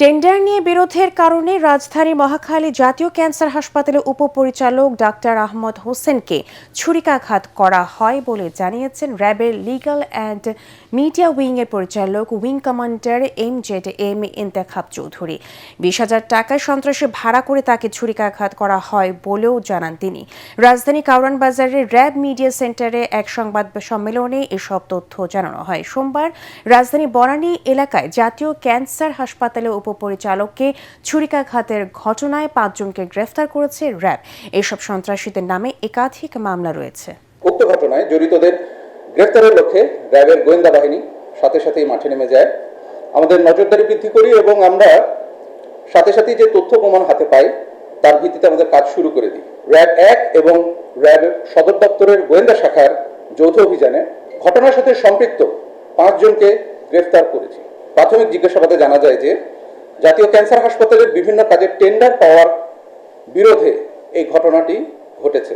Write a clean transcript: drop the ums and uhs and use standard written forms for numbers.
Tender নিয়ে বিরোধের কারণে রাজধানীর মহাখালী জাতীয় ক্যান্সার হাসপাতালের উপপরিচালক ডাক্তার আহমদ হোসেনকে ছুরিকাঘাত করা হয় বলে জানিয়েছেন র্যাবের লিগ্যাল অ্যান্ড মিডিয়া উইংয়ের পরিচালক wing commander M Intekhab Chowdhury. 20,000 টাকায় সন্ত্রাসী ভাড়া করে তাকে ছুরিকাঘাত করা হয় বলেও জানান তিনি। রাজধানী কারওয়ান বাজারের র্যাব মিডিয়া সেন্টারে এক সংবাদ সম্মেলনে এসব তথ্য জানানো হয়। সোমবার রাজধানী বনানী এলাকায় জাতীয় ক্যান্সার হাসপাতালের উপপরিচালককে ছুরিকাঘাতের ঘটনায় 5 জনকে গ্রেফতার করেছে র্যাব। এসব সন্ত্রাসীদের নামে একাধিক মামলা রয়েছে। উক্ত ঘটনায় জড়িতদের গ্রেফতারের লক্ষ্যে র্যাবের গোয়েন্দা বাহিনী সাথে সাথেই মাঠে নেমে যায়। আমাদের নজরদারি বৃদ্ধি করি এবং আমরা সাথে সাথেই যে তথ্য প্রমাণ হাতে পাই তার ভিত্তিতে আমাদের কাজ শুরু করে দিই। র্যাব 1 এবং র্যাব সদর দপ্তরের গোয়েন্দা শাখার যৌথ অভিযানে ঘটনার সাথে সম্পৃক্ত 5 জনকে গ্রেফতার করেছি। প্রাথমিক জিজ্ঞাসাবাদে জানা যায় যে জাতীয় ক্যান্সার হাসপাতালের বিভিন্ন কাজের টেন্ডার পাওয়ার বিরোধে এই ঘটনাটি ঘটেছে।